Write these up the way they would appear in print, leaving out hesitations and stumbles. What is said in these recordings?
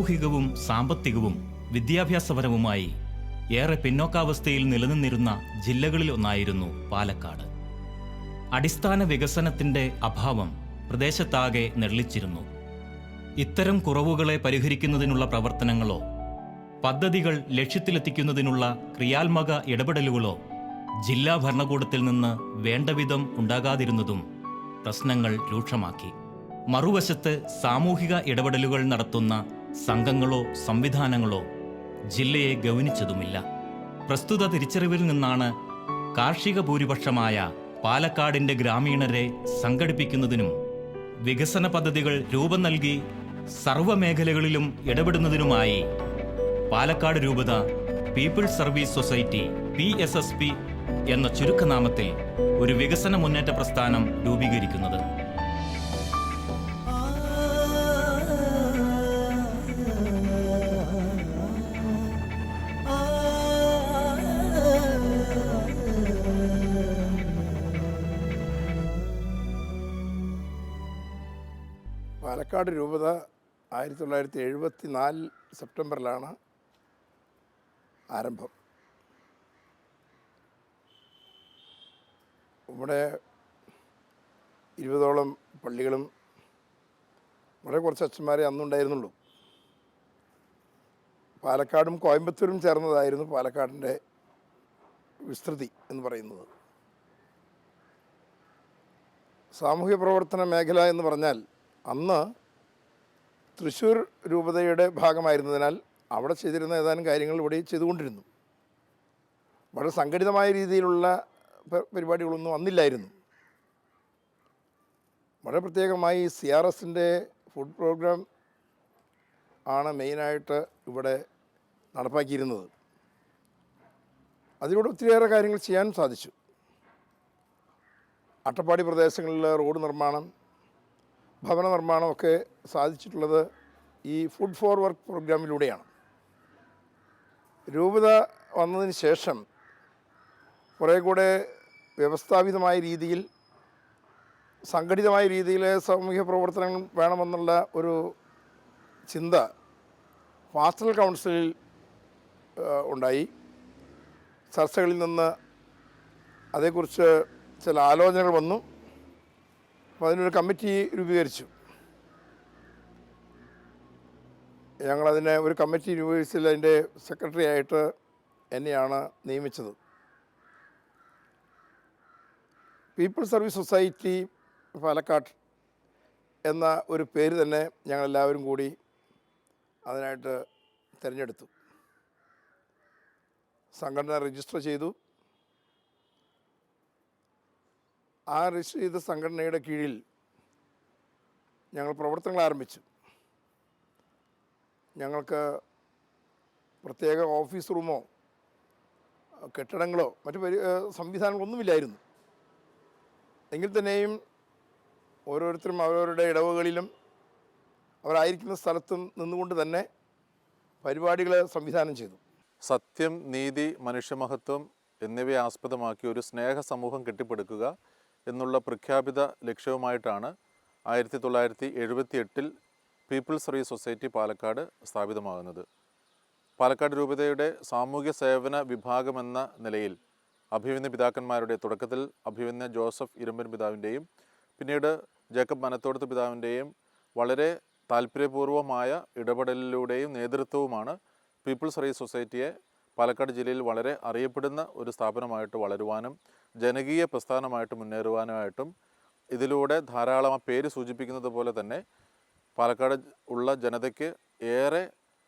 സാമൂഹികവും സാമ്പത്തികവും വിദ്യാഭ്യാസപരവുമായി ഏറെ പിന്നോക്കാവസ്ഥയിൽ നിലനിന്നിരുന്ന ജില്ലകളിൽ ഒന്നായിരുന്നു പാലക്കാട്. അടിസ്ഥാന വികസനത്തിന്റെ അഭാവം പ്രദേശത്താകെ നെള്ളിച്ചിരുന്നു. ഇത്തരം കുറവുകളെ പരിഹരിക്കുന്നതിനുള്ള പ്രവർത്തനങ്ങളോ പദ്ധതികൾ ലക്ഷ്യത്തിലെത്തിക്കുന്നതിനുള്ള ക്രിയാത്മക ഇടപെടലുകളോ ജില്ലാ ഭരണകൂടത്തിൽ നിന്ന് വേണ്ടവിധം ഉണ്ടാകാതിരുന്നതും പ്രശ്നങ്ങൾ രൂക്ഷമാക്കി. മറുവശത്ത് സാമൂഹിക ഇടപെടലുകൾ നടത്തുന്ന സംഘങ്ങളോ സംവിധാനങ്ങളോ ജില്ലയെ ഗൗനിച്ചതുമില്ല. പ്രസ്തുത തിരിച്ചറിവിൽ നിന്നാണ് കാർഷിക ഭൂരിപക്ഷമായ പാലക്കാടിന്റെ ഗ്രാമീണരെ സംഘടിപ്പിക്കുന്നതിനും വികസന പദ്ധതികൾ രൂപം നൽകി സർവ്വമേഖലകളിലും ഇടപെടുന്നതിനുമായി പാലക്കാട് രൂപത പീപ്പിൾസ് സർവീസ് സൊസൈറ്റി PSSP എന്ന ചുരുക്കനാമത്തിൽ ഒരു വികസന മുന്നേറ്റ പ്രസ്ഥാനം രൂപീകരിക്കുന്നത്. പാലക്കാട് രൂപത 1974 സെപ്റ്റംബറിലാണ് ആരംഭം. ഇവിടെ 20ഓളം പള്ളികളും വളരെ കുറച്ച് അച്ഛന്മാരെ അന്നുണ്ടായിരുന്നുള്ളൂ. പാലക്കാടും കോയമ്പത്തൂരും ചേർന്നതായിരുന്നു പാലക്കാടിൻ്റെ വിസ്തൃതി എന്ന് പറയുന്നത്. സാമൂഹ്യ പ്രവർത്തന മേഖല എന്ന് പറഞ്ഞാൽ അന്ന് തൃശ്ശൂർ രൂപതയുടെ ഭാഗമായിരുന്നതിനാൽ അവിടെ ചെയ്തിരുന്ന ഏതാനും കാര്യങ്ങൾ ഇവിടെ ചെയ്തുകൊണ്ടിരുന്നു. വളരെ സംഘടിതമായ രീതിയിലുള്ള പരിപാടികളൊന്നും അന്നില്ലായിരുന്നു. വളരെ പ്രത്യേകമായി CRSൻ്റെ ഫുഡ് പ്രോഗ്രാം ആണ് മെയിനായിട്ട് ഇവിടെ നടപ്പാക്കിയിരുന്നത്. അതിലൂടെ ഒത്തിരിയേറെ കാര്യങ്ങൾ ചെയ്യാൻ സാധിച്ചു. അട്ടപ്പാടി പ്രദേശങ്ങളിൽ റോഡ് നിർമ്മാണം, ഭവന നിർമ്മാണമൊക്കെ സാധിച്ചിട്ടുള്ളത് ഈ ഫുഡ് ഫോർ വർക്ക് പ്രോഗ്രാമിലൂടെയാണ്. രൂപത വന്നതിന് ശേഷം കുറേ കൂടെ വ്യവസ്ഥാപിതമായ രീതിയിൽ സംഘടിതമായ രീതിയിൽ സാമൂഹ്യ പ്രവർത്തനങ്ങൾ വേണമെന്നുള്ള ഒരു ചിന്ത പാസ്റ്ററൽ കൗൺസിലിൽ ഉണ്ടായി. ചർച്ചകളിൽ നിന്ന് അതേക്കുറിച്ച് ചില ആലോചനകൾ വന്നു. അപ്പോൾ അതിനൊരു കമ്മിറ്റി രൂപീകരിച്ചു. ഞങ്ങളതിനെ ഒരു കമ്മിറ്റി രൂപീകരിച്ചതിൽ അതിൻ്റെ സെക്രട്ടറി ആയിട്ട് എന്നെയാണ് നിയമിച്ചത്. പീപ്പിൾസ് സർവീസ് സൊസൈറ്റി പാലക്കാട് എന്ന ഒരു പേര് തന്നെ ഞങ്ങളെല്ലാവരും കൂടി അതിനായിട്ട് തിരഞ്ഞെടുത്തു. സംഘടന രജിസ്റ്റർ ചെയ്തു. ആ രജിസ്റ്റർ ചെയ്ത സംഘടനയുടെ കീഴിൽ ഞങ്ങൾ പ്രവർത്തനങ്ങൾ ആരംഭിച്ചു. ഞങ്ങൾക്ക് പ്രത്യേക ഓഫീസ് റൂമോ കെട്ടിടങ്ങളോ മറ്റു സംവിധാനങ്ങളൊന്നുമില്ലായിരുന്നു. എങ്കിൽ തന്നെയും ഓരോരുത്തരും അവരവരുടെ ഇടവകളിലും അവരായിരിക്കുന്ന സ്ഥലത്തും നിന്നുകൊണ്ട് തന്നെ പരിപാടികൾ സംവിധാനം ചെയ്തു. സത്യം, നീതി, മനുഷ്യമഹത്വം എന്നിവയെ ആസ്പദമാക്കി ഒരു സ്നേഹ സമൂഹം കെട്ടിപ്പടുക്കുക എന്നുള്ള പ്രഖ്യാപിത ലക്ഷ്യവുമായിട്ടാണ് 1978 പീപ്പിൾസ് സർവീസ് സൊസൈറ്റി പാലക്കാട് സ്ഥാപിതമാകുന്നത്. പാലക്കാട് രൂപതയുടെ സാമൂഹ്യ സേവന വിഭാഗമെന്ന നിലയിൽ അഭിമന്യ പിതാക്കന്മാരുടെ തുടക്കത്തിൽ അഭിമന്യ ജോസഫ് ഇരുമ്പൻ പിതാവിൻ്റെയും പിന്നീട് ജേക്കബ് മനത്തോടത്ത് പിതാവിൻ്റെയും വളരെ താല്പര്യപൂർവമായ ഇടപെടലിലൂടെയും നേതൃത്വവുമാണ് പീപ്പിൾസ് സർവീസ് സൊസൈറ്റിയെ പാലക്കാട് ജില്ലയിൽ വളരെ അറിയപ്പെടുന്ന ഒരു സ്ഥാപനമായിട്ട് വളരുവാനും ജനകീയ പ്രസ്ഥാനമായിട്ട് മുന്നേറുവാനുമായിട്ടും ഇതിലൂടെ ധാരാളം ആ പേര് സൂചിപ്പിക്കുന്നത് പോലെ തന്നെ പാലക്കാട് ഉള്ള ജനതയ്ക്ക് ഏറെ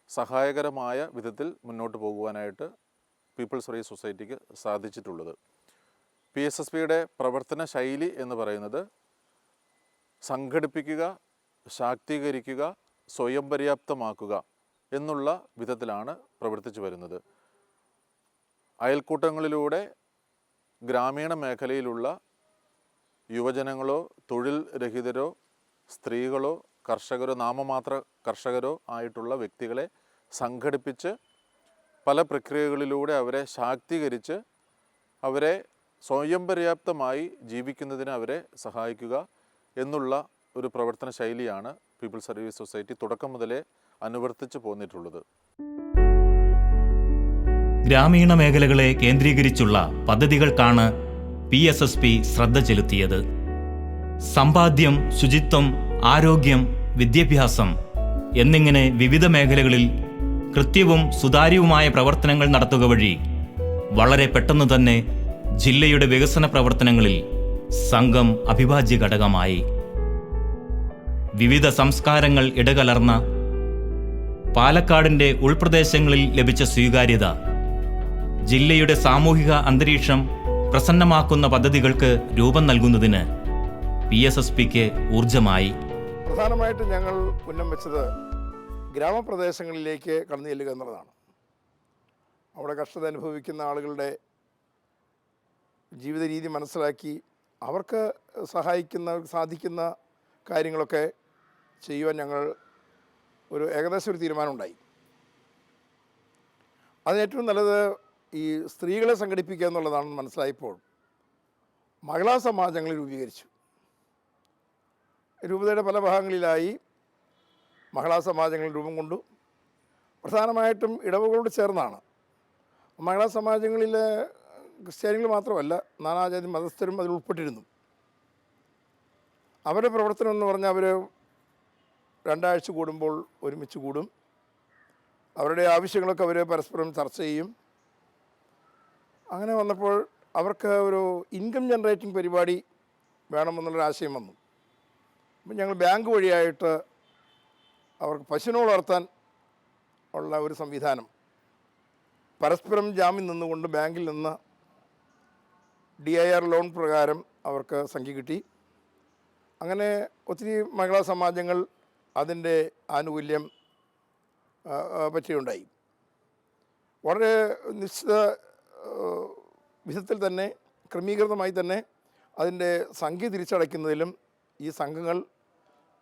സഹായകരമായ വിധത്തിൽ മുന്നോട്ട് പോകുവാനായിട്ട് പീപ്പിൾസ് സർവീസ് സൊസൈറ്റിക്ക് സാധിച്ചിട്ടുള്ളത്. PSSPയുടെ പ്രവർത്തന ശൈലി എന്ന് പറയുന്നത് സംഘടിപ്പിക്കുക, ശാക്തീകരിക്കുക, സ്വയം പര്യാപ്തമാക്കുക എന്നുള്ള വിധത്തിലാണ് പ്രവർത്തിച്ചു വരുന്നത്. അയൽക്കൂട്ടങ്ങളിലൂടെ ഗ്രാമീണ മേഖലയിലുള്ള യുവജനങ്ങളോ തൊഴിൽ രഹിതരോ സ്ത്രീകളോ കർഷകരോ നാമമാത്ര കർഷകരോ ആയിട്ടുള്ള വ്യക്തികളെ സംഘടിപ്പിച്ച് പല പ്രക്രിയകളിലൂടെ അവരെ ശാക്തീകരിച്ച് അവരെ സ്വയം പര്യാപ്തമായി ജീവിക്കുന്നതിന് അവരെ സഹായിക്കുക എന്നുള്ള ഒരു പ്രവർത്തന ശൈലിയാണ് പീപ്പിൾസ് സർവീസ് സൊസൈറ്റി തുടക്കം മുതലേ അനുവർത്തിച്ചു പോന്നിട്ടുള്ളത്. ഗ്രാമീണ മേഖലകളെ കേന്ദ്രീകരിച്ചുള്ള പദ്ധതികൾക്കാണ് PSSP ശ്രദ്ധ ചെലുത്തിയത്. സമ്പാദ്യം, ശുചിത്വം, ആരോഗ്യം, വിദ്യാഭ്യാസം എന്നിങ്ങനെ വിവിധ മേഖലകളിൽ കൃത്യവും സുതാര്യവുമായ പ്രവർത്തനങ്ങൾ നടത്തുക വഴി വളരെ പെട്ടെന്ന് തന്നെ ജില്ലയുടെ വികസന പ്രവർത്തനങ്ങളിൽ സംഘം അവിഭാജ്യ ഘടകമായി. വിവിധ സംസ്കാരങ്ങൾ ഇടകലർന്ന പാലക്കാടിന്റെ ഉൾപ്രദേശങ്ങളിൽ ലഭിച്ച സ്വീകാര്യത ജില്ലയുടെ സാമൂഹിക അന്തരീക്ഷം പ്രസന്നമാക്കുന്ന പദ്ധതികൾക്ക് രൂപം നൽകുന്നതിന് PSSPക്ക് ഊർജമായി. പ്രധാനമായിട്ടും ഞങ്ങൾ ഉന്നം വെച്ചത് ഗ്രാമപ്രദേശങ്ങളിലേക്ക് കടന്നു ചെല്ലുക എന്നുള്ളതാണ്. അവിടെ കഷ്ടത അനുഭവിക്കുന്ന ആളുകളുടെ ജീവിത രീതി മനസ്സിലാക്കി അവർക്ക് സാധിക്കുന്ന കാര്യങ്ങളൊക്കെ ചെയ്യുവാൻ ഞങ്ങൾ ഏകദേശം ഒരു തീരുമാനമുണ്ടായി. അതിനേറ്റവും നല്ലത് ഈ സ്ത്രീകളെ സംഘടിപ്പിക്കുക എന്നുള്ളതാണെന്ന് മനസ്സിലായപ്പോൾ മഹിളാ സമാജങ്ങൾ രൂപീകരിച്ചു. രൂപതയുടെ പല ഭാഗങ്ങളിലായി മഹിളാ സമാജങ്ങൾ രൂപം കൊണ്ടു. പ്രധാനമായിട്ടും ഇടവകളോട് ചേർന്നാണ്. മഹിളാ സമാജങ്ങളിൽ ക്രിസ്ത്യാനികൾ മാത്രമല്ല, നാനാജാതി മതസ്ഥരും അതിൽ ഉൾപ്പെട്ടിരുന്നു. അവരുടെ പ്രവർത്തനം എന്ന് പറഞ്ഞാൽ അവർ 2 ആഴ്ച കൂടുമ്പോൾ ഒരുമിച്ച് കൂടും. അവരുടെ ആവശ്യങ്ങളൊക്കെ അവർ പരസ്പരം ചർച്ച ചെയ്യും. അങ്ങനെ വന്നപ്പോൾ അവർക്ക് ഒരു ഇൻകം ജനറേറ്റിംഗ് പരിപാടി വേണമെന്നുള്ളൊരു ആശയം വന്നു. അപ്പം ഞങ്ങൾ ബാങ്ക് വഴിയായിട്ട് അവർക്ക് പശുവിനെ വളർത്താൻ ഉള്ള ഒരു സംവിധാനം പരസ്പരം ജാമ്യം നിന്നുകൊണ്ട് ബാങ്കിൽ നിന്ന് DIR ലോൺ പ്രകാരം അവർക്ക് സംഖ്യ കിട്ടി. അങ്ങനെ ഒത്തിരി മഹിളാ സമാജങ്ങൾ അതിൻ്റെ ആനുകൂല്യം പറ്റിയുണ്ടായി. വളരെ നിശ്ചിത വിധത്തിൽ തന്നെ ക്രമീകൃതമായി തന്നെ അതിൻ്റെ സംഖ്യ തിരിച്ചടയ്ക്കുന്നതിലും ഈ സംഘങ്ങൾ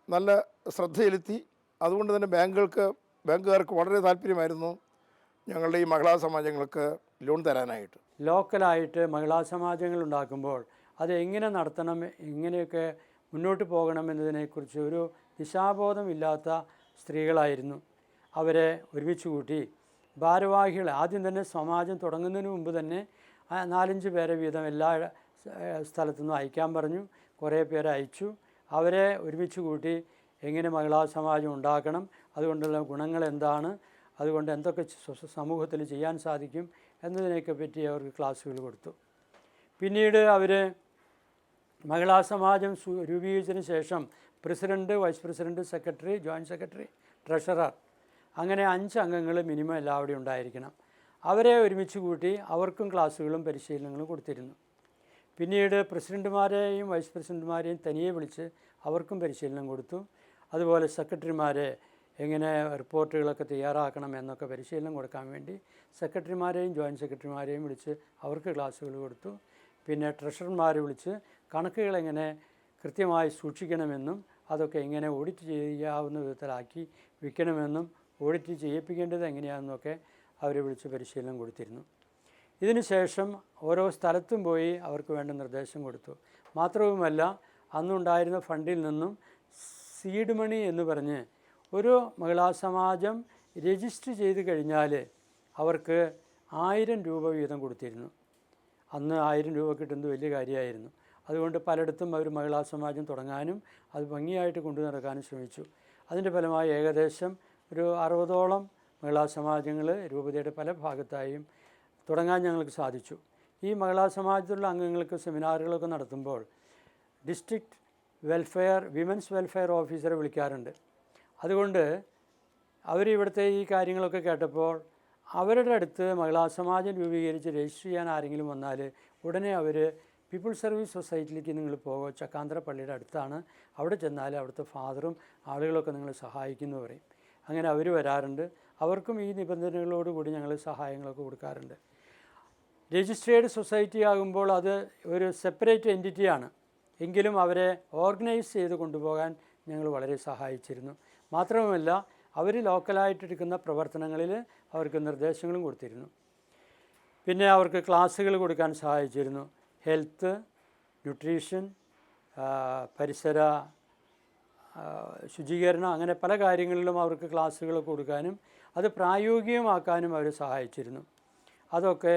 നല്ല ശ്രദ്ധ ചെലുത്തി. അതുകൊണ്ട് തന്നെ ബാങ്കുകാർക്ക് വളരെ താല്പര്യമായിരുന്നു ഞങ്ങളുടെ ഈ മഹിളാ സമാജങ്ങൾക്ക് ലോൺ തരാനായിട്ട്. ലോക്കലായിട്ട് മഹിളാ സമാജങ്ങൾ ഉണ്ടാക്കുമ്പോൾ അത് എങ്ങനെ നടത്തണം, എങ്ങനെയൊക്കെ മുന്നോട്ട് പോകണം എന്നതിനെക്കുറിച്ച് ഒരു ദിശാബോധമില്ലാത്ത സ്ത്രീകളായിരുന്നു. അവരെ ഒരുമിച്ച് കൂട്ടി ഭാരവാഹികൾ ആദ്യം തന്നെ സമാജം തുടങ്ങുന്നതിന് മുമ്പ് തന്നെ 4-5 പേരെ വീതം എല്ലാ സ്ഥലത്തു നിന്നും അയക്കാൻ പറഞ്ഞു. കുറേ പേരെ അയച്ചു. അവരെ ഒരുമിച്ച് കൂട്ടി എങ്ങനെ മഹിളാ സമാജം ഉണ്ടാക്കണം, അതുകൊണ്ടുള്ള ഗുണങ്ങൾ എന്താണ്, അതുകൊണ്ട് എന്തൊക്കെ സമൂഹത്തിൽ ചെയ്യാൻ സാധിക്കും എന്നതിനെയൊക്കെ പറ്റി അവർക്ക് ക്ലാസ്സുകൾ കൊടുത്തു. പിന്നീട് അവർ മഹിളാ സമാജം രൂപീകരിച്ചതിന് ശേഷം president, vice president, secretary, joint secretary, treasurer അങ്ങനെ 5 അംഗങ്ങൾ മിനിമം എല്ലാവിടെയും ഉണ്ടായിരിക്കണം. അവരെ ഒരുമിച്ച് കൂട്ടി അവർക്കും ക്ലാസ്സുകളും പരിശീലനങ്ങളും കൊടുത്തിരുന്നു. പിന്നീട് പ്രസിഡൻറ്റുമാരെയും വൈസ് പ്രസിഡൻറ്റുമാരെയും തനിയെ വിളിച്ച് അവർക്കും പരിശീലനം കൊടുത്തു. അതുപോലെ സെക്രട്ടറിമാരെ എങ്ങനെ റിപ്പോർട്ടുകളൊക്കെ തയ്യാറാക്കണം എന്നൊക്കെ പരിശീലനം കൊടുക്കാൻ വേണ്ടി സെക്രട്ടറിമാരെയും ജോയിൻറ്റ് സെക്രട്ടറിമാരെയും വിളിച്ച് അവർക്ക് ക്ലാസ്സുകൾ കൊടുത്തു. പിന്നെ ട്രഷറർമാരെ വിളിച്ച് കണക്കുകൾ എങ്ങനെ കൃത്യമായി സൂക്ഷിക്കണമെന്നും അതൊക്കെ എങ്ങനെ ഓഡിറ്റ് ചെയ്യാവുന്ന വിധത്തിലാക്കി വിൽക്കണമെന്നും ഓഡിറ്റ് ചെയ്യിപ്പിക്കേണ്ടത് എങ്ങനെയാണെന്നൊക്കെ അവരെ വിളിച്ച് പരിശീലനം കൊടുത്തിരുന്നു. ഇതിന് ശേഷം ഓരോ സ്ഥലത്തും പോയി അവർക്ക് വേണ്ട നിർദ്ദേശം കൊടുത്തു. മാത്രവുമല്ല അന്നുണ്ടായിരുന്ന ഫണ്ടിൽ നിന്നും സീഡ് മണി എന്ന് പറഞ്ഞ് ഒരു മഹിളാ സമാജം രജിസ്റ്റർ ചെയ്ത് കഴിഞ്ഞാൽ അവർക്ക് 1000 രൂപ വീതം കൊടുത്തിരുന്നു. അന്ന് 1000 രൂപ കിട്ടുന്നത് വലിയ കാര്യമായിരുന്നു. അതുകൊണ്ട് പലയിടത്തും അവർ മഹിളാ സമാജം തുടങ്ങാനും അത് ഭംഗിയായിട്ട് കൊണ്ടു നടക്കാനും ശ്രമിച്ചു. അതിൻ്റെ ഫലമായി ഏകദേശം ഒരു 60ഓളം മഹിളാ സമാജങ്ങൾ രൂപതയുടെ പല ഭാഗത്തായും തുടങ്ങാൻ ഞങ്ങൾക്ക് സാധിച്ചു. ഈ മഹിളാ സമാജത്തിലുള്ള അംഗങ്ങൾക്ക് സെമിനാറുകളൊക്കെ നടത്തുമ്പോൾ ഡിസ്ട്രിക്റ്റ് വിമൻസ് വെൽഫെയർ ഓഫീസറെ വിളിക്കാറുണ്ട്. അതുകൊണ്ട് അവരിവിടുത്തെ ഈ കാര്യങ്ങളൊക്കെ കേട്ടപ്പോൾ അവരുടെ അടുത്ത് മഹിളാ സമാജം രൂപീകരിച്ച് രജിസ്റ്റർ ചെയ്യാൻ ആരെങ്കിലും വന്നാൽ ഉടനെ അവർ പീപ്പിൾസ് സർവീസ് സൊസൈറ്റിയിലേക്ക് നിങ്ങൾ പോകുക, ചക്കാന്തര പള്ളിയുടെ അടുത്താണ്, അവിടെ ചെന്നാൽ അവിടുത്തെ ഫാദറും ആളുകളൊക്കെ നിങ്ങളെ സഹായിക്കുന്നു പറയും. അങ്ങനെ അവർ വരാറുണ്ട്. അവർക്കും ഈ നിബന്ധനകളോടുകൂടി ഞങ്ങൾ സഹായങ്ങളൊക്കെ കൊടുക്കാറുണ്ട്. രജിസ്ട്രേഡ് സൊസൈറ്റി ആകുമ്പോൾ അത് ഒരു സെപ്പറേറ്റ് എൻറ്റിറ്റിയാണ്. എങ്കിലും അവരെ ഓർഗനൈസ് ചെയ്ത് കൊണ്ടുപോകാൻ ഞങ്ങൾ വളരെ സഹായിച്ചിരുന്നു. മാത്രവുമല്ല അവർ ലോക്കലായിട്ടെടുക്കുന്ന പ്രവർത്തനങ്ങളിൽ അവർക്ക് നിർദ്ദേശങ്ങളും കൊടുത്തിരുന്നു. പിന്നെ അവർക്ക് ക്ലാസ്സുകൾ കൊടുക്കാൻ ശുചീകരണം, അങ്ങനെ പല കാര്യങ്ങളിലും അവർക്ക് ക്ലാസ്സുകൾ കൊടുക്കാനും അത് പ്രായോഗികമാക്കാനും അവർ സഹായിച്ചിരുന്നു. അതൊക്കെ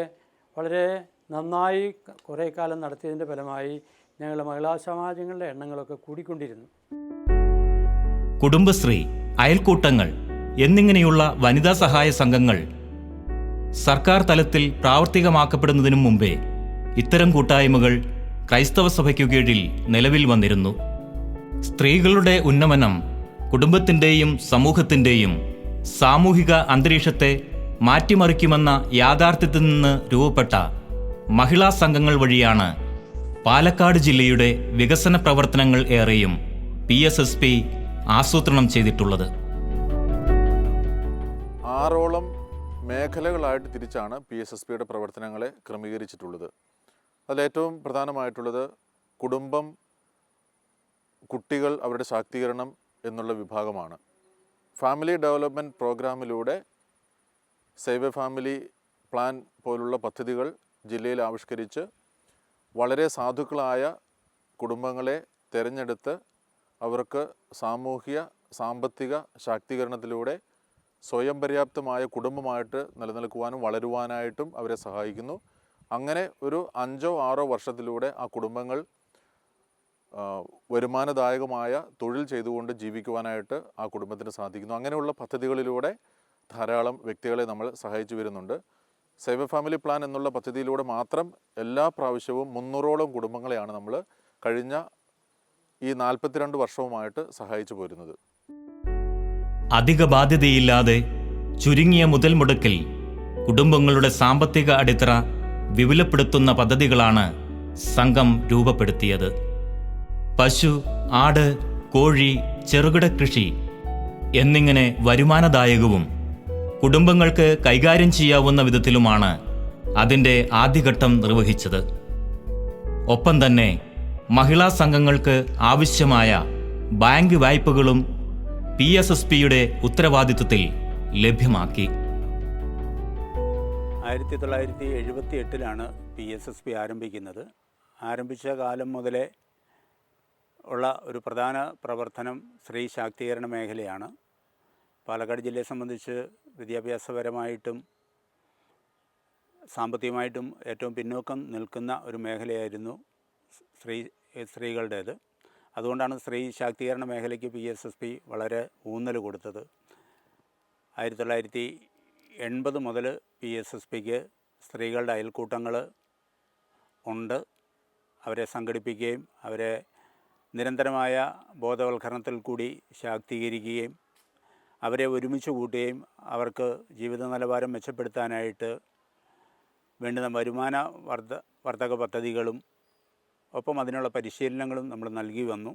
വളരെ നന്നായി കുറേ കാലം നടത്തിയതിൻ്റെ ഫലമായി ഞങ്ങളുടെ മഹിളാ സമാജങ്ങളുടെ എണ്ണങ്ങളൊക്കെ കൂടിക്കൊണ്ടിരുന്നു. കുടുംബശ്രീ, അയൽക്കൂട്ടങ്ങൾ എന്നിങ്ങനെയുള്ള വനിതാ സഹായ സംഘങ്ങൾ സർക്കാർ തലത്തിൽ പ്രാവർത്തികമാക്കപ്പെടുന്നതിനു മുമ്പേ ഇത്തരം കൂട്ടായ്മകൾ ക്രൈസ്തവ സഭയ്ക്കു കീഴിൽ നിലവിൽ വന്നിരുന്നു. സ്ത്രീകളുടെ ഉന്നമനം കുടുംബത്തിൻ്റെയും സമൂഹത്തിൻ്റെയും സാമൂഹിക അന്തരീക്ഷത്തെ മാറ്റിമറിക്കുമെന്ന യാഥാർത്ഥ്യത്തിൽ നിന്ന് രൂപപ്പെട്ട മഹിളാ സംഘങ്ങൾ വഴിയാണ് പാലക്കാട് ജില്ലയുടെ വികസന പ്രവർത്തനങ്ങൾ ഏറെയും PSSP ആസൂത്രണം ചെയ്തിട്ടുള്ളത്. 6ഓളം മേഖലകളായിട്ട് തിരിച്ചാണ് PSSPയുടെ പ്രവർത്തനങ്ങളെ ക്രമീകരിച്ചിട്ടുള്ളത്. അതിലേറ്റവും പ്രധാനമായിട്ടുള്ളത് കുടുംബം, കുട്ടികൾ, അവരുടെ ശാക്തീകരണം എന്നുള്ള വിഭാഗമാണ്. ഫാമിലി ഡെവലപ്മെൻറ്റ് പ്രോഗ്രാമിലൂടെ സേവ് എ ഫാമിലി പ്ലാൻ പോലുള്ള പദ്ധതികൾ ജില്ലയിൽ ആവിഷ്കരിച്ച് വളരെ സാധുക്കളായ കുടുംബങ്ങളെ തിരഞ്ഞെടുത്ത് അവർക്ക് സാമൂഹിക സാമ്പത്തിക ശാക്തീകരണത്തിലൂടെ സ്വയം പര്യാപ്തമായ കുടുംബമായിട്ട് നിലനിൽക്കുവാനും വളരുവാനായിട്ടും അവരെ സഹായിക്കുന്നു. അങ്ങനെ ഒരു 5-6 വർഷത്തിലൂടെ ആ കുടുംബങ്ങൾ വരുമാനദായകമായ തൊഴിൽ ചെയ്തുകൊണ്ട് ജീവിക്കുവാനായിട്ട് ആ കുടുംബത്തിന് സാധിക്കുന്നു. അങ്ങനെയുള്ള പദ്ധതികളിലൂടെ ധാരാളം വ്യക്തികളെ നമ്മൾ സഹായിച്ചു വരുന്നുണ്ട്. സേവ് എ ഫാമിലി പ്ലാൻ എന്നുള്ള പദ്ധതിയിലൂടെ മാത്രം എല്ലാ പ്രാവശ്യവും 300ഓളം കുടുംബങ്ങളെയാണ് നമ്മൾ കഴിഞ്ഞ ഈ 42 വർഷവുമായിട്ട് സഹായിച്ചു പോരുന്നത്. അധിക ബാധ്യതയില്ലാതെ ചുരുങ്ങിയ മുതൽ മുടക്കിൽ കുടുംബങ്ങളുടെ സാമ്പത്തിക അടിത്തറ വിപുലപ്പെടുത്തുന്ന പദ്ധതികളാണ് സംഘം രൂപപ്പെടുത്തിയത്. പശു, ആട്, കോഴി, ചെറുകിട കൃഷി എന്നിങ്ങനെ വരുമാനദായകവും കുടുംബങ്ങൾക്ക് കൈകാര്യം ചെയ്യാവുന്ന വിധത്തിലുമാണ് അതിൻ്റെ ആദ്യഘട്ടം നിർവഹിച്ചത്. ഒപ്പം തന്നെ മഹിളാ സംഘങ്ങൾക്ക് ആവശ്യമായ ബാങ്ക് വായ്പകളും PSSPയുടെ ഉത്തരവാദിത്വത്തിൽ ലഭ്യമാക്കി. 1978 PSSP ആരംഭിക്കുന്നത്. ആരംഭിച്ച കാലം മുതലേ ഉള്ള ഒരു പ്രധാന പ്രവർത്തനം സ്ത്രീ ശാക്തീകരണ മേഖലയാണ്. പാലക്കാട് ജില്ലയെ സംബന്ധിച്ച് വിദ്യാഭ്യാസപരമായിട്ടും സാമ്പത്തികമായിട്ടും ഏറ്റവും പിന്നോക്കം നിൽക്കുന്ന ഒരു മേഖലയായിരുന്നു സ്ത്രീകളുടേത്. അതുകൊണ്ടാണ് സ്ത്രീ ശാക്തീകരണ മേഖലയ്ക്ക് PSSP വളരെ ഊന്നൽ കൊടുത്തത്. 1980 മുതൽ PSSPക്ക് സ്ത്രീകളുടെ അയൽക്കൂട്ടങ്ങൾ ഉണ്ട്. അവരെ സംഘടിപ്പിക്കുകയും അവരെ നിരന്തരമായ ബോധവൽക്കരണത്തിൽ കൂടി ശാക്തീകരിക്കുകയും അവരെ ഒരുമിച്ച് കൂട്ടുകയും അവർക്ക് ജീവിത നിലവാരം മെച്ചപ്പെടുത്താനായിട്ട് വേണ്ടുന്ന വരുമാന വർധക പദ്ധതികളും ഒപ്പം അതിനുള്ള പരിശീലനങ്ങളും നമ്മൾ നൽകി വന്നു.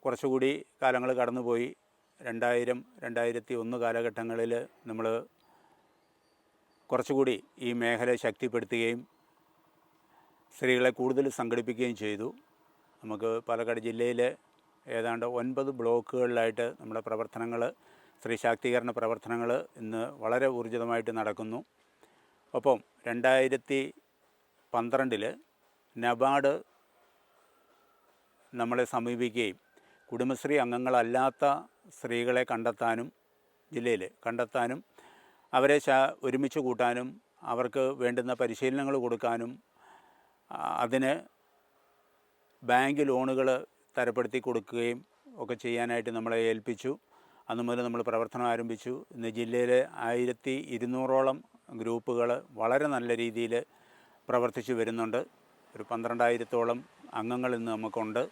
കുറച്ചുകൂടി കാലങ്ങൾ കടന്നുപോയി. 2000-2001 കാലഘട്ടങ്ങളിൽ നമ്മൾ കുറച്ചുകൂടി ഈ മേഖല ശക്തിപ്പെടുത്തുകയും സ്ത്രീകളെ കൂടുതൽ സംഘടിപ്പിക്കുകയും ചെയ്തു. നമുക്ക് പാലക്കാട് ജില്ലയിൽ ഏതാണ്ട് 9 ബ്ലോക്കുകളിലായിട്ട് നമ്മുടെ പ്രവർത്തനങ്ങൾ, സ്ത്രീ ശാക്തീകരണ പ്രവർത്തനങ്ങൾ ഇന്ന് വളരെ ഊർജിതമായിട്ട് നടക്കുന്നു. ഒപ്പം 2012 നബാർഡ് നമ്മളെ സമീപിക്കുകയും കുടുംബശ്രീ അംഗങ്ങളല്ലാത്ത സ്ത്രീകളെ ജില്ലയിൽ കണ്ടെത്താനും അവരെ ഒരുമിച്ച് കൂട്ടാനും അവർക്ക് വേണ്ടുന്ന പരിശീലനങ്ങൾ കൊടുക്കാനും അതിന് ബാങ്ക് ലോണുകൾ തരപ്പെടുത്തി കൊടുക്കുകയും ഒക്കെ ചെയ്യാനായിട്ട് നമ്മളെ ഏൽപ്പിച്ചു. അന്ന് മുതൽ നമ്മൾ പ്രവർത്തനം ആരംഭിച്ചു. ഇന്ന് ജില്ലയിലെ 1200ഓളം ഗ്രൂപ്പുകൾ വളരെ നല്ല രീതിയിൽ പ്രവർത്തിച്ചു വരുന്നുണ്ട്. ഒരു 12,000ഓളം അംഗങ്ങൾ ഇന്ന് നമുക്കുണ്ട്.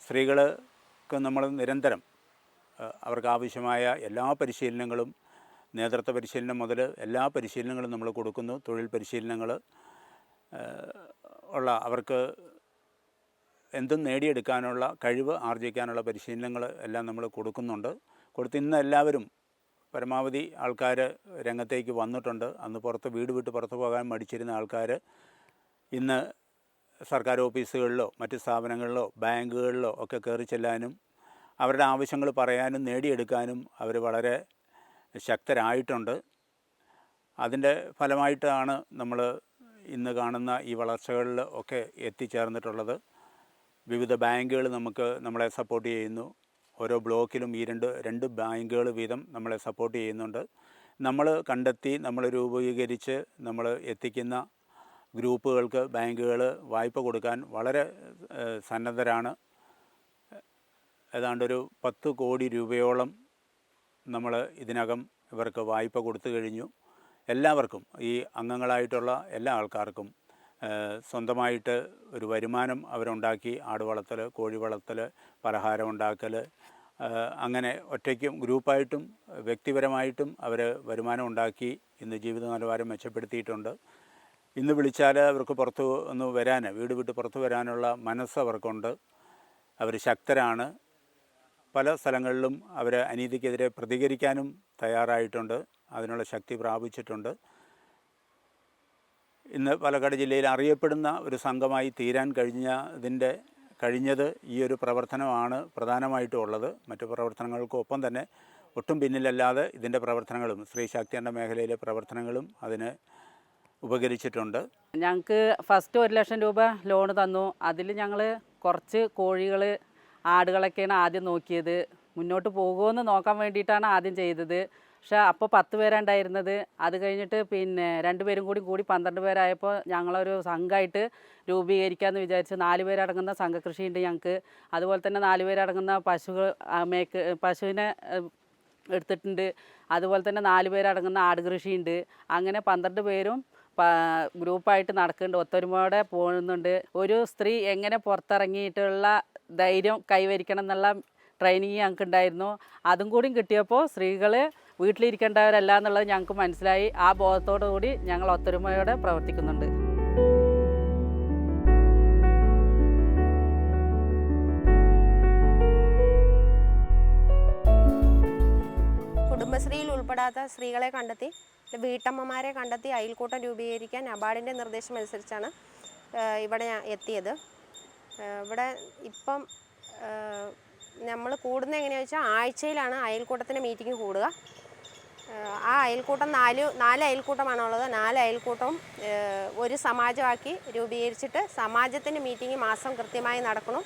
സ്ത്രീകൾക്ക് നമ്മൾ നിരന്തരം അവർക്ക് ആവശ്യമായ എല്ലാ പരിശീലനങ്ങളും, നേതൃത്വ പരിശീലനം മുതൽ എല്ലാ പരിശീലനങ്ങളും നമ്മൾ കൊടുക്കുന്നു. തൊഴിൽ പരിശീലനങ്ങൾ അവർക്ക് എന്തും നേടിയെടുക്കാനുള്ള കഴിവ് ആർജിക്കാനുള്ള പരിശീലനങ്ങൾ എല്ലാം നമ്മൾ കൊടുക്കുന്നുണ്ട്. ഇന്ന് എല്ലാവരും പരമാവധി ആൾക്കാർ രംഗത്തേക്ക് വന്നിട്ടുണ്ട്. അന്ന് വീട് വിട്ട് പുറത്ത് പോകാൻ മടിച്ചിരുന്ന ആൾക്കാർ ഇന്ന് സർക്കാർ ഓഫീസുകളിലോ മറ്റ് സ്ഥാപനങ്ങളിലോ ബാങ്കുകളിലോ ഒക്കെ കയറി ചെല്ലാനും അവരുടെ ആവശ്യങ്ങൾ പറയാനും നേടിയെടുക്കാനും അവർ വളരെ ശക്തരായിട്ടുണ്ട്. അതിൻ്റെ ഫലമായിട്ടാണ് നമ്മൾ ഇന്ന് കാണുന്ന ഈ വളർച്ചകളിൽ ഒക്കെ എത്തിച്ചേർന്നിട്ടുള്ളത്. വിവിധ ബാങ്കുകൾ നമ്മളെ സപ്പോർട്ട് ചെയ്യുന്നു. ഓരോ ബ്ലോക്കിലും ഈ രണ്ട് ബാങ്കുകൾ വീതം നമ്മളെ സപ്പോർട്ട് ചെയ്യുന്നുണ്ട്. നമ്മൾ കണ്ടെത്തി നമ്മൾ രൂപീകരിച്ച് നമ്മൾ എത്തിക്കുന്ന ഗ്രൂപ്പുകൾക്ക് ബാങ്കുകൾ വായ്പ കൊടുക്കാൻ വളരെ സന്നദ്ധരാണ്. ഏതാണ്ടൊരു 10 കോടി രൂപയോളം നമ്മൾ ഇതിനകം ഇവർക്ക് വായ്പ കൊടുത്തു കഴിഞ്ഞു. എല്ലാവർക്കും, ഈ അംഗങ്ങളായിട്ടുള്ള എല്ലാ ആൾക്കാർക്കും സ്വന്തമായിട്ട് ഒരു വരുമാനം അവരുണ്ടാക്കി. ആട് വളർത്തൽ, കോഴി വളർത്തൽ, പലഹാരം ഉണ്ടാക്കൽ, അങ്ങനെ ഒറ്റയ്ക്കും ഗ്രൂപ്പായിട്ടും വ്യക്തിപരമായിട്ടും അവർ വരുമാനം ഉണ്ടാക്കി ഇന്ന് ജീവിത നിലവാരം മെച്ചപ്പെടുത്തിയിട്ടുണ്ട്. ഇന്ന് വിളിച്ചാൽ അവർക്ക് പുറത്ത് ഒന്ന് വരാൻ, വീട് വിട്ട് പുറത്ത് വരാനുള്ള മനസ്സ് അവർക്കുണ്ട്. അവർ ശക്തരാണ്. പല സ്ഥലങ്ങളിലും അവർ അനീതിക്കെതിരെ പ്രതികരിക്കാനും തയ്യാറായിട്ടുണ്ട്. അതിനുള്ള ശക്തി പ്രാപിച്ചിട്ടുണ്ട്. ഇന്ന് പാലക്കാട് ജില്ലയിൽ അറിയപ്പെടുന്ന ഒരു സംഘമായി തീരാൻ കഴിഞ്ഞത് ഈ ഒരു പ്രവർത്തനമാണ് പ്രധാനമായിട്ടും ഉള്ളത്. മറ്റു പ്രവർത്തനങ്ങൾക്കൊപ്പം തന്നെ ഒട്ടും പിന്നിലല്ലാതെ ഇതിൻ്റെ പ്രവർത്തനങ്ങളും സ്ത്രീ ശാക്തീകരണ മേഖലയിലെ പ്രവർത്തനങ്ങളും അതിന് ഉപകരിച്ചിട്ടുണ്ട്. ഞങ്ങൾക്ക് ഫസ്റ്റ് 1 ലക്ഷം രൂപ ലോൺ തന്നു. അതിൽ ഞങ്ങൾ കുറച്ച് കോഴികൾ, ആടുകളൊക്കെയാണ് ആദ്യം നോക്കിയത്. മുന്നോട്ട് പോകുമെന്ന് നോക്കാൻ വേണ്ടിയിട്ടാണ് ആദ്യം ചെയ്തത്. പക്ഷേ അപ്പോൾ 10 പേരുണ്ടായിരുന്നത്. അത് കഴിഞ്ഞിട്ട് പിന്നെ 2 പേരും കൂടി 12 പേരായപ്പോൾ ഞങ്ങളൊരു സംഘമായിട്ട് രൂപീകരിക്കാമെന്ന് വിചാരിച്ച് 4 പേരടങ്ങുന്ന സംഘകൃഷിയുണ്ട് ഞങ്ങൾക്ക്. അതുപോലെ തന്നെ 4 പേരടങ്ങുന്ന പശുവിനെ എടുത്തിട്ടുണ്ട്. അതുപോലെ തന്നെ 4 പേരടങ്ങുന്ന ആട് കൃഷിയുണ്ട്. അങ്ങനെ 12 പേരും ഗ്രൂപ്പായിട്ട് നടക്കുന്നുണ്ട്, ഒത്തൊരുമയോടെ പോകുന്നുണ്ട്. ഒരു സ്ത്രീ എങ്ങനെ പുറത്തിറങ്ങിയിട്ടുള്ള ധൈര്യം കൈവരിക്കണം എന്നുള്ള ട്രെയിനിങ് ഞങ്ങൾക്ക് ഉണ്ടായിരുന്നു. അതും കൂടി കിട്ടിയപ്പോൾ സ്ത്രീകൾ വീട്ടിലിരിക്കേണ്ടവരല്ല എന്നുള്ളത് ഞങ്ങൾക്ക് മനസ്സിലായി. ആ ബോധത്തോടു കൂടി ഞങ്ങൾ ഒത്തൊരുമയോടെ പ്രവർത്തിക്കുന്നുണ്ട്. കുടുംബശ്രീയിൽ ഉൾപ്പെടാത്ത സ്ത്രീകളെ കണ്ടെത്തി, വീട്ടമ്മമാരെ കണ്ടെത്തി അയൽക്കൂട്ടം രൂപീകരിക്കാൻ നബാർഡിൻ്റെ നിർദ്ദേശമനുസരിച്ചാണ് ഇവിടെ ഞാൻ എത്തിയത്. ഇവിടെ ഇപ്പം നമ്മൾ കൂടുന്ന എങ്ങനെയാണെന്ന് വെച്ചാൽ ആഴ്ചയിലാണ് അയൽക്കൂട്ടത്തിൻ്റെ മീറ്റിംഗ് കൂടുക. ആ അയൽക്കൂട്ടം 4 അയൽക്കൂട്ടമാണുള്ളത്. 4 അയൽക്കൂട്ടവും ഒരു സമാജമാക്കി രൂപീകരിച്ചിട്ട് സമാജത്തിൻ്റെ മീറ്റിംഗ് മാസം കൃത്യമായി നടക്കണം.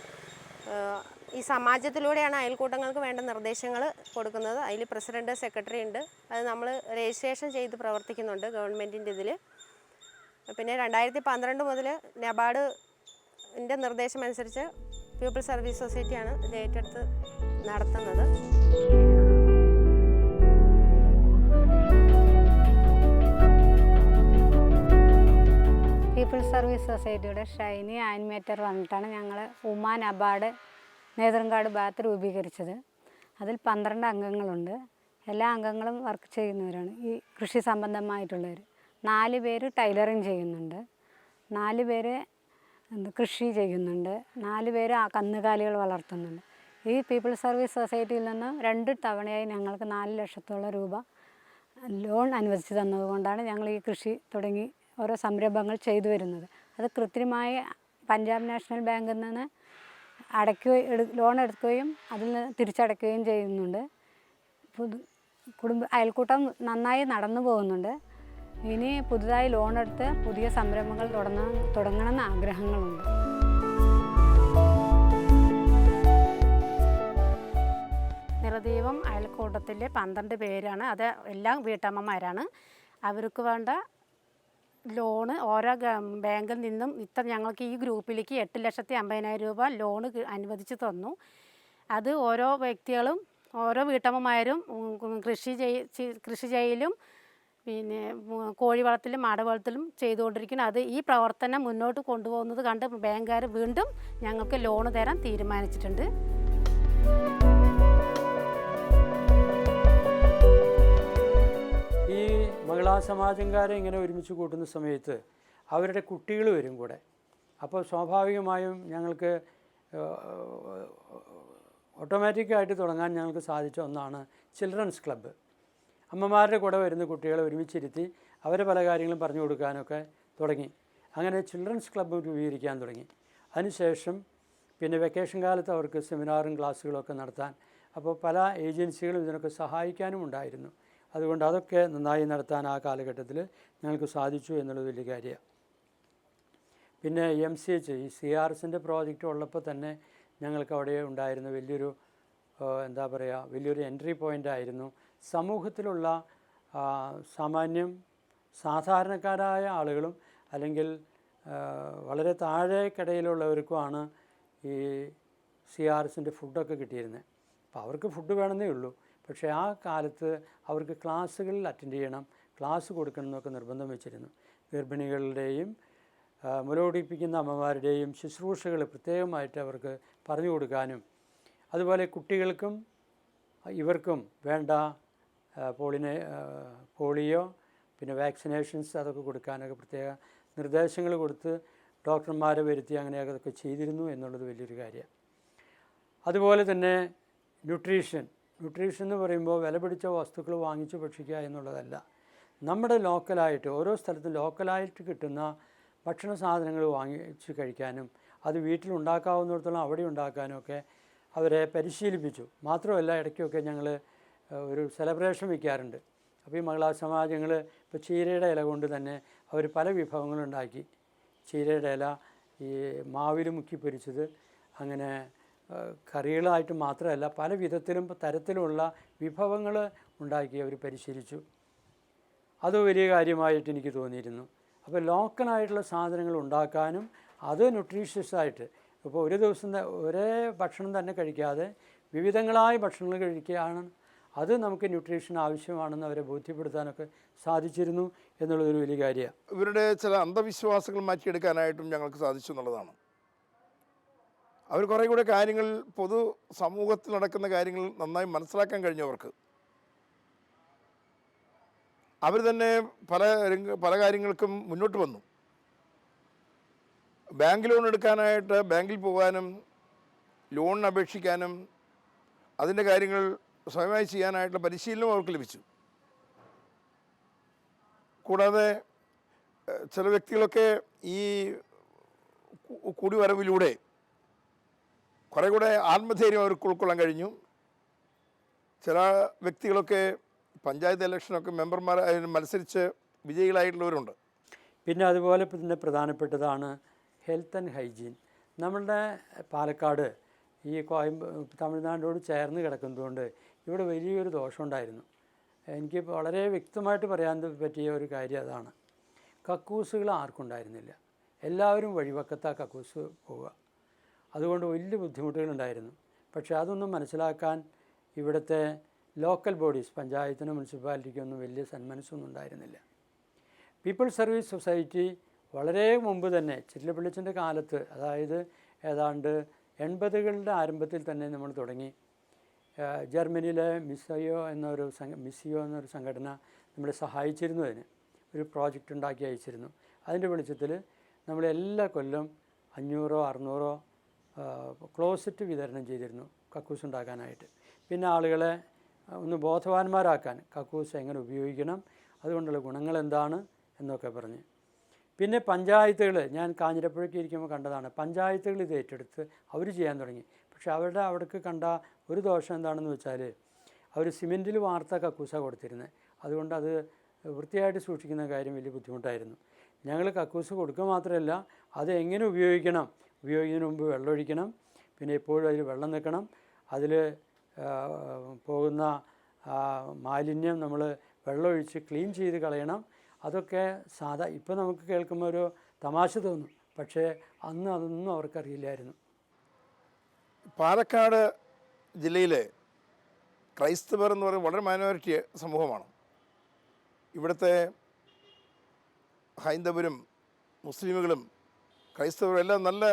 ഈ സമാജത്തിലൂടെയാണ് അയൽക്കൂട്ടങ്ങൾക്ക് വേണ്ട നിർദ്ദേശങ്ങൾ കൊടുക്കുന്നത്. അതിൽ പ്രസിഡൻറ്റ്, സെക്രട്ടറി ഉണ്ട്. അത് നമ്മൾ രജിസ്ട്രേഷൻ ചെയ്ത് പ്രവർത്തിക്കുന്നുണ്ട് ഗവൺമെൻറ്റിൻ്റെ ഇതിൽ. പിന്നെ 2012 മുതൽ നബാർഡിൻ്റെ നിർദ്ദേശമനുസരിച്ച് പീപ്പിൾ സർവീസ് സൊസൈറ്റിയാണ് ഇത് ഏറ്റെടുത്ത് നടത്തുന്നത്. പീപ്പിൾ സർവീസ് സൊസൈറ്റിയുടെ ഷൈനി ആനിമേറ്റർ വന്നിട്ടാണ് ഞങ്ങൾ ഉമ്മ നബാർഡ് നേതൃങ്കാട് ഭാഗത്ത് രൂപീകരിച്ചത്. അതിൽ 12 അംഗങ്ങളുണ്ട്. എല്ലാ അംഗങ്ങളും വർക്ക് ചെയ്യുന്നവരാണ്, ഈ കൃഷി സംബന്ധമായിട്ടുള്ളവർ. 4 പേര് ടൈലറിങ് ചെയ്യുന്നുണ്ട്, 4 പേര് കൃഷി ചെയ്യുന്നുണ്ട്, 4 പേര് കന്നുകാലികൾ വളർത്തുന്നുണ്ട്. ഈ പീപ്പിൾ സർവീസ് സൊസൈറ്റിയിൽ നിന്ന് 2 തവണയായി ഞങ്ങൾക്ക് 4 ലക്ഷത്തോളം രൂപ ലോൺ അനുവദിച്ച് തന്നതുകൊണ്ടാണ് ഞങ്ങൾ ഈ കൃഷി തുടങ്ങി ഓരോ സംരംഭങ്ങൾ ചെയ്തു വരുന്നത്. അത് കൃത്രിമമായി പഞ്ചാബ് നാഷണൽ ബാങ്കിൽ നിന്ന് ലോൺ എടുക്കുകയും അതിൽ നിന്ന് തിരിച്ചടയ്ക്കുകയും ചെയ്യുന്നുണ്ട്. അയൽക്കൂട്ടം നന്നായി നടന്നു പോകുന്നുണ്ട്. ഇനി പുതുതായി ലോൺ എടുത്ത് പുതിയ സംരംഭങ്ങൾ തുടങ്ങണമെന്ന് ആഗ്രഹങ്ങളുണ്ട്. നിറദീപം അയൽക്കൂട്ടത്തിലെ 12 പേരാണ്. അത് എല്ലാം വീട്ടമ്മമാരാണ്. അവർക്ക് വേണ്ട ലോണ് ഓരോ ബാങ്കിൽ നിന്നും ഞങ്ങൾക്ക് ഈ ഗ്രൂപ്പിലേക്ക് 8,50,000 രൂപ ലോണ് അനുവദിച്ച് തന്നു. അത് ഓരോ വ്യക്തികളും ഓരോ വീട്ടമ്മമാരും കൃഷി ചെയ്യലും പിന്നെ കോഴി വളർത്തലും ആട് വളർത്തലും ചെയ്തുകൊണ്ടിരിക്കുന്നു. അത് ഈ പ്രവർത്തനം മുന്നോട്ട് കൊണ്ടുപോകുന്നത് കണ്ട് ബാങ്കുകാർ വീണ്ടും ഞങ്ങൾക്ക് ലോണ് തരാൻ തീരുമാനിച്ചിട്ടുണ്ട്. ഈ മഹിളാ സമാജംകാരെ ഇങ്ങനെ ഒരുമിച്ച് കൂട്ടുന്ന സമയത്ത് അവരുടെ കുട്ടികൾ വരും കൂടെ. അപ്പോൾ സ്വാഭാവികമായും ഞങ്ങൾക്ക് ഓട്ടോമാറ്റിക്കായിട്ട് തുടങ്ങാൻ ഞങ്ങൾക്ക് സാധിച്ച ഒന്നാണ് ചിൽഡ്രൻസ് ക്ലബ്ബ്. അമ്മമാരുടെ കൂടെ വരുന്ന കുട്ടികളെ ഒരുമിച്ചിരുത്തി അവരെ പല കാര്യങ്ങളും പറഞ്ഞു കൊടുക്കാനൊക്കെ തുടങ്ങി. അങ്ങനെ ചിൽഡ്രൻസ് ക്ലബ്ബ് രൂപീകരിക്കാൻ തുടങ്ങി. അതിനുശേഷം പിന്നെ വെക്കേഷൻ കാലത്ത് അവർക്ക് സെമിനാറും ക്ലാസ്സുകളൊക്കെ നടത്താൻ അപ്പോൾ പല ഏജൻസികളും ഇതിനൊക്കെ സഹായിക്കാനും ഉണ്ടായിരുന്നു. അതുകൊണ്ട് അതൊക്കെ നന്നായി നടത്താൻ ആ കാലഘട്ടത്തിൽ ഞങ്ങൾക്ക് സാധിച്ചു എന്നുള്ളത് വലിയ കാര്യമാണ്. പിന്നെ MCH ഈ CRSൻ്റെ പ്രോജക്റ്റ് ഉള്ളപ്പോൾ തന്നെ ഞങ്ങൾക്ക് അവിടെ ഉണ്ടായിരുന്ന വലിയൊരു എന്താ പറയുക, വലിയൊരു എൻട്രി പോയിൻ്റ് ആയിരുന്നു. സമൂഹത്തിലുള്ള സാധാരണക്കാരായ ആളുകളും അല്ലെങ്കിൽ വളരെ താഴേക്കിടയിലുള്ളവർക്കുമാണ് ഈ CRSൻ്റെ ഫുഡൊക്കെ കിട്ടിയിരുന്നത്. അപ്പോൾ അവർക്ക് ഫുഡ് വേണമെന്നേ ഉള്ളൂ. പക്ഷേ ആ കാലത്ത് അവർക്ക് ക്ലാസ്സുകളിൽ അറ്റൻഡ് ചെയ്യണം, ക്ലാസ് കൊടുക്കണം എന്നൊക്കെ നിർബന്ധം വെച്ചിരുന്നു. ഗർഭിണികളുടെയും മുലകുടിപ്പിക്കുന്ന അമ്മമാരുടെയും ശുശ്രൂഷകൾ പ്രത്യേകമായിട്ട് അവർക്ക് പറഞ്ഞു കൊടുക്കാനും, അതുപോലെ കുട്ടികൾക്കും ഇവർക്കും വേണ്ട പോളിയോ പിന്നെ വാക്സിനേഷൻസ് അതൊക്കെ കൊടുക്കാനൊക്കെ പ്രത്യേക നിർദ്ദേശങ്ങൾ കൊടുത്ത് ഡോക്ടർമാരെ വരുത്തി അങ്ങനെയൊക്കെ അതൊക്കെ ചെയ്തിരുന്നു എന്നുള്ളത് വലിയൊരു കാര്യമാണ്. അതുപോലെ തന്നെ ന്യൂട്രീഷൻ എന്ന് പറയുമ്പോൾ വില പിടിച്ച വസ്തുക്കൾ വാങ്ങിച്ച് ഭക്ഷിക്കുക എന്നുള്ളതല്ല. നമ്മുടെ ലോക്കലായിട്ട് ഓരോ സ്ഥലത്തും ലോക്കലായിട്ട് കിട്ടുന്ന ഭക്ഷണ സാധനങ്ങൾ വാങ്ങിച്ച് കഴിക്കാനും അത് വീട്ടിലുണ്ടാക്കാവുന്നിടത്തോളം അവിടെ ഉണ്ടാക്കാനും ഒക്കെ അവരെ പരിശീലിപ്പിച്ചു. മാത്രമല്ല ഇടയ്ക്കൊക്കെ ഞങ്ങൾ ഒരു സെലിബ്രേഷൻ വയ്ക്കാറുണ്ട്. അപ്പോൾ ഈ മഹിളാ സമാജങ്ങൾ ഇപ്പോൾ ചീരയുടെ ഇല കൊണ്ട് തന്നെ അവർ പല വിഭവങ്ങളുണ്ടാക്കി. ചീരയുടെ ഇല ഈ മാവിൽ മുക്കി പൊരിച്ചത്, അങ്ങനെ കറികളായിട്ട് മാത്രമല്ല പല വിധത്തിലും തരത്തിലുള്ള വിഭവങ്ങൾ ഉണ്ടാക്കി അവർ പരിശീലിച്ചു. അത് വലിയ കാര്യമായിട്ട് എനിക്ക് തോന്നിയിരുന്നു. അപ്പോൾ ലോക്കലായിട്ടുള്ള സാധനങ്ങൾ ഉണ്ടാക്കാനും അത് ന്യൂട്രീഷ്യസായിട്ട്, ഇപ്പോൾ ഒരു ദിവസം ഒരേ ഭക്ഷണം തന്നെ കഴിക്കാതെ വിവിധങ്ങളായ ഭക്ഷണങ്ങൾ കഴിക്കുകയാണ്, അത് നമുക്ക് ന്യൂട്രീഷൻ ആവശ്യമാണെന്ന് അവരെ ബോധ്യപ്പെടുത്താനൊക്കെ സാധിച്ചിരുന്നു എന്നുള്ളതൊരു വലിയ കാര്യമാണ്. ഇവരുടെ ചില അന്ധവിശ്വാസങ്ങൾ മാറ്റിയെടുക്കാനായിട്ടും ഞങ്ങൾക്ക് സാധിച്ചു എന്നുള്ളതാണ്. അവർ കുറേ കൂടെ കാര്യങ്ങൾ, പൊതു സമൂഹത്തിൽ നടക്കുന്ന കാര്യങ്ങൾ നന്നായി മനസ്സിലാക്കാൻ കഴിഞ്ഞവർക്ക് അവർ തന്നെ പല കാര്യങ്ങൾക്കും മുന്നോട്ട് വന്നു. ബാങ്ക് ലോൺ എടുക്കാനായിട്ട് ബാങ്കിൽ പോകാനും ലോണിന് അപേക്ഷിക്കാനും അതിൻ്റെ കാര്യങ്ങൾ സ്വയമായി ചെയ്യാനായിട്ടുള്ള പരിശീലനം അവർക്ക് ലഭിച്ചു. കൂടാതെ ചില വ്യക്തികളൊക്കെ ഈ കൂടിവരവിലൂടെ കുറേ കൂടെ ആത്മധൈര്യം അവർക്ക് ഉൾക്കൊള്ളാൻ കഴിഞ്ഞു. ചില വ്യക്തികളൊക്കെ പഞ്ചായത്ത് ഇലക്ഷനൊക്കെ മെമ്പർമാരായി മത്സരിച്ച് വിജയികളായിട്ടുള്ളവരുണ്ട്. പിന്നെ അതുപോലെ തന്നെ പ്രധാനപ്പെട്ടതാണ് ഹെൽത്ത് ആൻഡ് ഹൈജീൻ. നമ്മളുടെ പാലക്കാട് ഈ തമിഴ്നാടിനോട് ചേർന്ന് കിടക്കുന്നതുകൊണ്ട് ഇവിടെ വലിയൊരു ദോഷമുണ്ടായിരുന്നു. എനിക്ക് വളരെ വ്യക്തമായിട്ട് പറയാൻ പറ്റിയ ഒരു കാര്യം അതാണ്. കക്കൂസുകൾ ആർക്കും ഉണ്ടായിരുന്നില്ല. എല്ലാവരും വഴിവക്കത്താ കക്കൂസ് പോവുക. അതുകൊണ്ട് വലിയ ബുദ്ധിമുട്ടുകളുണ്ടായിരുന്നു. പക്ഷേ അതൊന്നും മനസ്സിലാക്കാൻ ഇവിടുത്തെ ലോക്കൽ ബോഡീസ്, പഞ്ചായത്തിനും മുനിസിപ്പാലിറ്റിക്കൊന്നും വലിയ സന്മനസ്സൊന്നും ഉണ്ടായിരുന്നില്ല. പീപ്പിൾസ് സർവീസ് സൊസൈറ്റി വളരെ മുമ്പ് തന്നെ ചിറ്റലപ്പള്ളിച്ചൻ്റെ കാലത്ത്, അതായത് ഏതാണ്ട് 80കളുടെ ആരംഭത്തിൽ തന്നെ നമ്മൾ തുടങ്ങി. ജർമ്മനിയിലെ മിസിയോ എന്നൊരു സംഘടന നമ്മളെ സഹായിച്ചിരുന്നു. അതിന് ഒരു പ്രോജക്റ്റ് ഉണ്ടാക്കി അയച്ചിരുന്നു. അതിൻ്റെ വെളിച്ചത്തിൽ നമ്മൾ എല്ലാ കൊല്ലം 500-600 ക്ലോസറ്റ് വിതരണം ചെയ്തിരുന്നു കക്കൂസ് ഉണ്ടാക്കാനായിട്ട്. പിന്നെ ആളുകളെ ഒന്ന് ബോധവാന്മാരാക്കാൻ കക്കൂസ് എങ്ങനെ ഉപയോഗിക്കണം, അതുകൊണ്ടുള്ള ഗുണങ്ങൾ എന്താണ് എന്നൊക്കെ പറഞ്ഞ്. പിന്നെ പഞ്ചായത്തുകൾ, ഞാൻ കാഞ്ഞിരപ്പുഴയ്ക്ക് ഇരിക്കുമ്പോൾ കണ്ടതാണ്, പഞ്ചായത്തുകൾ ഇത് ഏറ്റെടുത്ത് അവർ ചെയ്യാൻ തുടങ്ങി. പക്ഷേ അവിടേക്ക് കണ്ട ഒരു ദോഷം എന്താണെന്ന് വെച്ചാൽ അവർ സിമെൻറ്റിൽ വാർത്ത കക്കൂസാണ് കൊടുത്തിരുന്നത്. അതുകൊണ്ട് അത് വൃത്തിയായിട്ട് സൂക്ഷിക്കുന്ന കാര്യം വലിയ ബുദ്ധിമുട്ടായിരുന്നു. ഞങ്ങൾ കക്കൂസ് കൊടുക്കുക മാത്രമല്ല, അത് എങ്ങനെ ഉപയോഗിക്കണം, ഉപയോഗിക്കുന്നതിന് മുമ്പ് വെള്ളമൊഴിക്കണം, പിന്നെ എപ്പോഴും അതിൽ വെള്ളം നിൽക്കണം, അതിൽ പോകുന്ന മാലിന്യം നമ്മൾ വെള്ളമൊഴിച്ച് ക്ലീൻ ചെയ്ത് കളയണം. അതൊക്കെ ഇപ്പോൾ നമുക്ക് കേൾക്കുമ്പോൾ ഒരു തമാശ തോന്നും, പക്ഷേ അന്ന് അതൊന്നും അവർക്കറിയില്ലായിരുന്നു. പാലക്കാട് ജില്ലയിലെ ക്രൈസ്തവർ എന്ന് പറയുന്നത് വളരെ മൈനോറിറ്റി സമൂഹമാണ്. ഇവിടുത്തെ ഹൈന്ദവരും മുസ്ലിമുകളും ക്രൈസ്തവരും എല്ലാം നല്ല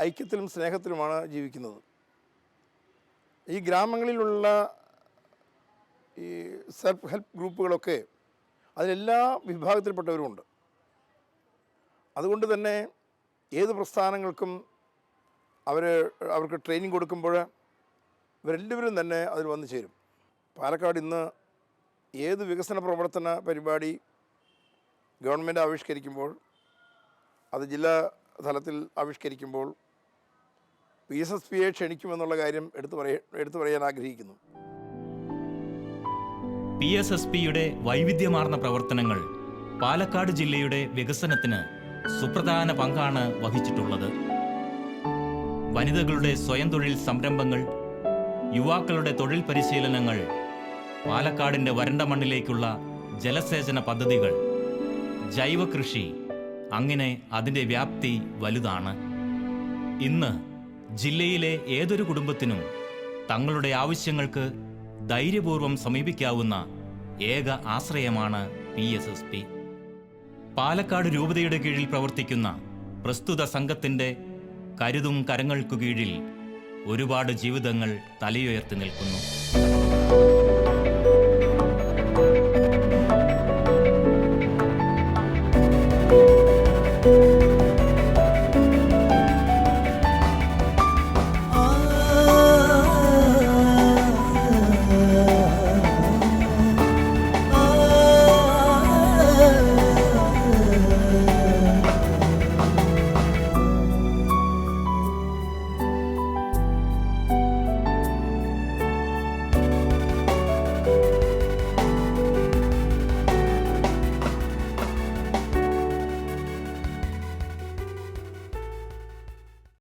ഐക്യത്തിലും സ്നേഹത്തിലുമാണ് ജീവിക്കുന്നത്. ഈ ഗ്രാമങ്ങളിലുള്ള ഈ സെൽഫ് ഹെൽപ്പ് ഗ്രൂപ്പുകളൊക്കെ അതിലെല്ലാ വിഭാഗത്തിൽപ്പെട്ടവരുമുണ്ട്. അതുകൊണ്ട് തന്നെ ഏത് പ്രസ്ഥാനങ്ങൾക്കും അവർക്ക് ട്രെയിനിങ് കൊടുക്കുമ്പോൾ ഇവരെല്ലാവരും തന്നെ അതിൽ വന്നു ചേരും. പാലക്കാട് ഇന്ന് ഏത് വികസന പ്രവർത്തന പരിപാടി ഗവൺമെൻറ് ആവിഷ്കരിക്കുമ്പോൾ, അത് ജില്ലാ തലത്തിൽ ആവിഷ്കരിക്കുമ്പോൾ PSSPയെ ക്ഷണിക്കുമെന്നുള്ള കാര്യം എടുത്തു പറയാൻ ആഗ്രഹിക്കുന്നു. PSSPയുടെ വൈവിധ്യമാർന്ന പ്രവർത്തനങ്ങൾ പാലക്കാട് ജില്ലയുടെ വികസനത്തിന് സുപ്രധാന പങ്കാണ് വഹിച്ചിട്ടുള്ളത്. വനിതകളുടെ സ്വയം തൊഴിൽ സംരംഭങ്ങൾ, യുവാക്കളുടെ തൊഴിൽ പരിശീലനങ്ങൾ, പാലക്കാടിൻ്റെ വരണ്ട മണ്ണിലേക്കുള്ള ജലസേചന പദ്ധതികൾ, ജൈവ കൃഷി, അങ്ങനെ അതിൻ്റെ വ്യാപ്തി വലുതാണ്. ഇന്ന് ജില്ലയിലെ ഏതൊരു കുടുംബത്തിനും തങ്ങളുടെ ആവശ്യങ്ങൾക്ക് ധൈര്യപൂർവ്വം സമീപിക്കാവുന്ന ഏക ആശ്രയമാണ് PSSP. പാലക്കാട് രൂപതയുടെ കീഴിൽ പ്രവർത്തിക്കുന്ന പ്രസ്തുത സംഘത്തിൻ്റെ കരുതും കരങ്ങൾക്കു കീഴിൽ ഒരുപാട് ജീവിതങ്ങൾ തലയുയർത്തി നിൽക്കുന്നു.